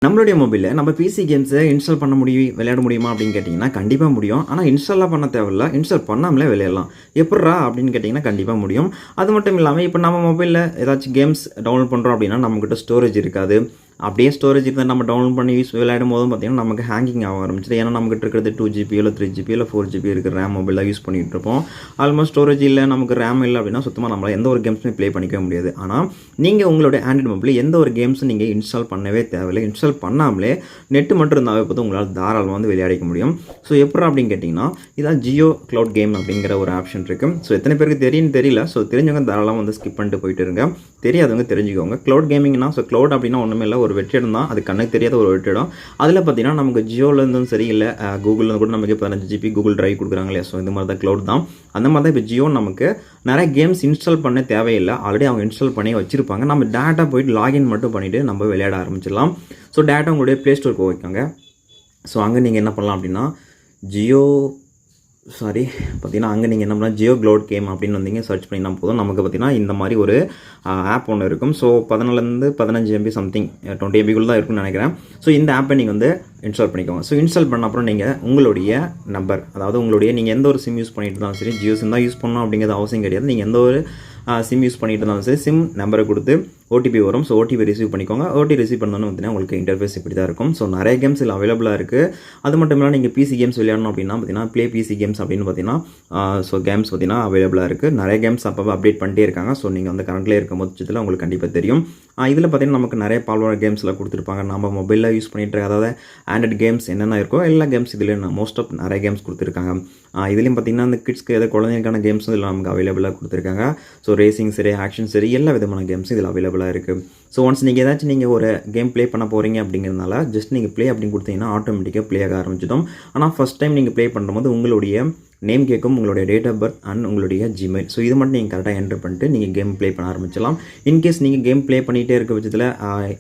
நம்மளுடைய மொபைலில் நம்ம பிசி கேம்ஸை இன்ஸ்டால் பண்ண விளையாட முடியுமா அப்படின்னு கேட்டிங்கன்னா கண்டிப்பாக முடியும். ஆனால் இன்ஸ்டால்லாம் பண்ண தேவையில்ல, இன்ஸ்டால் பண்ணாமலே விளையாடலாம். எப்பட்றா அப்படின்னு கேட்டிங்கன்னா கண்டிப்பாக முடியும். அது மட்டும் இல்லாமல் இப்போ நம்ம மொபைலில் ஏதாச்சும் கேம்ஸ் டவுன்லோட் பண்ணுறோம் அப்படின்னா நம்மக்கிட்ட ஸ்டோரேஜ் இருக்காது. அப்படியே ஸ்டோரேஜ் இருந்தால் நம்ம டவுன்லோட் பண்ணி விளையாடும் போதும் பார்த்திங்கன்னா நமக்கு ஹேங்கிங் ஆக ஆரம்பிச்சிது. ஏன்னா நம்மகிட்ட இருக்கிறது 2GB இல்லை 3GB இல்லை 4GB இருக்கிற ரேம் மொபைலாக யூஸ் பண்ணிகிட்டு இருப்போம். ஆல்மோஸ்ட் ஸ்டோரேஜ் இல்லை, நமக்கு ரேம் இல்லை அப்படின்னா சுத்தமாக நம்மளால் எந்த ஒரு கேம்ஸுமே ப்ளே பண்ணிக்க முடியாது. ஆனால் நீங்கள் உங்களுடைய ஆண்ட்ராய்டு மொபைலில் எந்த ஒரு கேம்ஸும் நீங்கள் இன்ஸ்டால் பண்ணவே தேவையில்லை. இன்ஸ்டால் பண்ணாமலே நெட்டு மட்டும் இருந்தாவே போதும் உங்களால் தாராளமாக வந்து விளையாடிக்க முடியும். ஸோ எப்படி அப்படின்னு கேட்டிங்கன்னா இதான் ஜியோ க்ளவுட் கேம் அப்படிங்கிற ஒரு ஆப்ஷன் இருக்குது. ஸோ எத்தனை பேருக்கு தெரியும்னு தெரியல. ஸோ தெரிஞ்சவங்க தாராளமாக வந்து ஸ்கிப் பண்ணிட்டு போயிட்டு இருங்க. தெரியாதவங்க தெரிஞ்சுக்கோங்க. க்ளவுட் கேமிங்னா ஸோ க்ளவுட் அப்படின்னா ஒன்றுமே இல்லை, ஒரு வெற்றிடம் தான். அது கண்ணுக்கு தெரியாத ஒரு வெற்றிடம். அதில் பார்த்தீங்கன்னா நமக்கு ஜியோலேருந்தும் சரி இல்லை கூகுள்லேருந்து கூட நமக்கு 15GB கூகுள் டிரைவ் கொடுக்குறாங்க இல்லையா. ஸோ இந்த மாதிரி தான் க்ளவுட் தான். அந்த மாதிரி தான் இப்போ ஜியோ நமக்கு நிறைய கேம்ஸ் இன்ஸ்டால் பண்ண தேவையில்லை. ஆல்ரெடி அவங்க இன்ஸ்டால் பண்ணி வச்சுருப்பாங்க. நம்ம டேட்டா போயிட்டு லாகின் மட்டும் பண்ணிவிட்டு நம்ம விளையாட ஆரம்பிச்சிடலாம். ஸோ டேட்டா உங்களுடைய ப்ளே ஸ்டோருக்கு வைக்காங்க. ஸோ அங்கே நீங்கள் என்ன பண்ணலாம் அப்படின்னா பார்த்தீங்கன்னா அங்கே நீங்கள் என்ன பண்ணலாம், ஜியோ க்ளவுட் கேம் அப்படின்னு வந்தீங்க சர்ச் பண்ணினா போதும். நமக்கு பார்த்தீங்கன்னா இந்த மாதிரி ஒரு ஆப் ஒன்று இருக்கும். ஸோ 14 15 MB சம்திங் 20 MB தான் இருக்குன்னு நினைக்கிறேன். ஸோ இந்த ஆப்பை நீங்கள் வந்து இன்ஸ்டால் பண்ணிக்கோங்க. ஸோ இன்ஸ்டால் பண்ண அப்புறம் நீங்கள் உங்களுடைய நம்பர், அதாவது நீங்கள் எந்த ஒரு சிம் யூஸ் பண்ணிட்டு இருந்தாலும் சரி, ஜியோ சிம் தான் யூஸ் பண்ணணும் அப்படிங்கிறது அவசியம் கிடையாது. நீங்கள் எந்த ஒரு சிம் யூஸ் பண்ணிட்டு இருந்தாலும் சரி, சிம் நம்பரை கொடுத்து ஓடிபி வரும். ஸோ ஓடிபி ரிசீவ் பண்ணிக்கோங்க. ஓடிபி ரிசீவ் பண்ணோன்னு பார்த்தீங்கன்னா உங்களுக்கு இன்டர்ஃபேஸ் இப்படி தான் இருக்கும். ஸோ நிறைய கேம்ஸ் இதில் அவைலபிளாக இருக்குது. அது மட்டும் இல்லாமல் நீங்கள் பிசி கேம்ஸ் விளையாடணும் அப்படின்னா பார்த்தீங்கன்னா ப்ளே பிசி கேம்ஸ் அப்படின்னு பார்த்தீங்கன்னா ஸோ கேம்ஸ் பார்த்தீங்கன்னா அவைலபிளாக இருக்குது. நிறைய கேம்ஸ் அப்போ அப்டேட் பண்ணிட்டே இருக்காங்க. ஸோ நீங்கள் வந்து கரண்ட்லேயே இருக்கும் பட்சத்தில் உங்களுக்கு கண்டிப்பாக தெரியும். இதில் பார்த்தீங்கன்னா நமக்கு நிறைய பால்வார கேம்ஸில் கொடுத்துருப்பாங்க. நம்ம மொபைலில் யூஸ் பண்ணிட்டு அதாவது ஆண்ட்ராய்டு கேம்ஸ் என்னென்ன இருக்கோ எல்லா கேம்ஸ் இதில் மோஸ்ட் ஆஃப் நிறைய கேம்ஸ் கொடுத்துருக்காங்க. இதுலேயும் பார்த்தீங்கன்னா அந்த கிட்ஸ்க்கு ஏதாவது குழந்தைங்களுக்கான கேம்ஸும் இதில் நமக்கு அவைலபிளாக கொடுத்துருக்காங்க. ஸோ ரேசிங் சரி, ஆக்ஷன் சரி, எல்லா விதமான கேம்ஸும் இதில் அவைலபிளாக இருக்குது. ஸோ ஒன்ஸ் நீங்கள் ஏதாச்சும் ஒரு கேம் ப்ளே பண்ண போகிறீங்க அப்படிங்கிறதுனால ஜஸ்ட் நீங்கள் ப்ளே அப்படின்னு கொடுத்தீங்கன்னா ஆட்டோமேட்டிக்காக ப்ளே ஆக ஆரம்பிச்சிடும். ஆனால் ஃபஸ்ட் டைம் நீங்கள் ப்ளே பண்ணும்போது உங்களுடைய நேம் கேட்கும், உங்களுடைய டேட் ஆஃப் பர்த் அண்ட் உங்களுடைய ஜிமெயில். ஸோ இது மட்டும் நீங்கள் கரெக்டாக என்ட்ரு பண்ணிட்டு நீங்கள் கேம் ப்ளே பண்ண ஆரம்பிச்சலாம். இன்கேஸ் நீங்கள் கேம் ப்ளே பண்ணிகிட்டே இருக்க பட்சத்தில்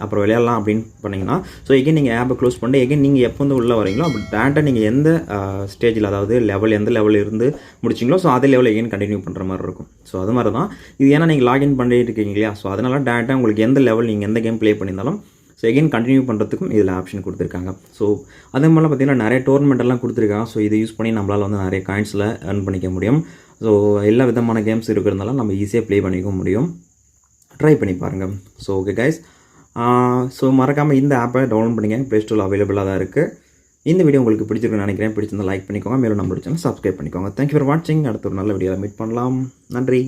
அப்புறம் விளையாடலாம் அப்படின்னு பண்ணிங்கன்னா ஸோ எகைன் நீங்கள் ஆப்பை க்ளோஸ் பண்ணிட்டு எகைன் நீங்கள் எப்போ வந்து உள்ளே வரீங்களோ அப்படி டேரெக்டாக நீங்கள் எந்த ஸ்டேஜில், அதாவது எந்த லெவலில் இருந்து முடிச்சிங்களோ ஸோ அதே லெவலில் எகைன் கண்டினியூ பண்ணுற மாதிரி இருக்கும். ஸோ அது மாதிரி தான் இது. ஏன்னா நீங்கள் லாகின் பண்ணிட்டு இருக்கீங்க இல்லையா. ஸோ அதனால் டேரெக்டாக உங்களுக்கு எந்த லெவல் நீங்கள் எந்த கேம் ப்ளே பண்ணியிருந்தாலும் ஸோ எகைன் கண்டினியூ பண்ணுறதுக்கும் இதில் ஆப்ஷன் கொடுத்துருக்காங்க. ஸோ அதே மாதிரிலாம் பார்த்தீங்கன்னா நிறைய டோர்னமெண்ட் எல்லாம் கொடுத்துருக்காங்க. ஸோ இதை யூஸ் பண்ணி நம்மளால் வந்து நிறைய காயின்ஸில் earn பண்ணிக்க முடியும். ஸோ எல்லா விதமான கேம்ஸ் இருக்கிறதுனால நம்ம ஈஸியாக ப்ளே பண்ணிக்க முடியும். ட்ரை பண்ணி பாருங்கள். ஸோ ஓகே கைஸ், ஸோ மறக்காமல் இந்த ஆப்பை டவுன்லோட் பண்ணிங்க. ப்ளே ஸ்டோரில் அவைலபிளாக தான் இருக்குது. இந்த வீடியோ உங்களுக்கு பிடிச்சிருக்குன்னு நினைக்கிறேன். பிடிச்சிருந்தால் லைக் பண்ணிக்கோங்க. மேலும் நம்ம சேனல் சப்ஸ்கிரைப் பண்ணிக்கோங்க. தேங்க்யூ ஃபார் வாட்சிங். அடுத்த ஒரு நல்ல வீடியோவில் மீட் பண்ணலாம். நன்றி.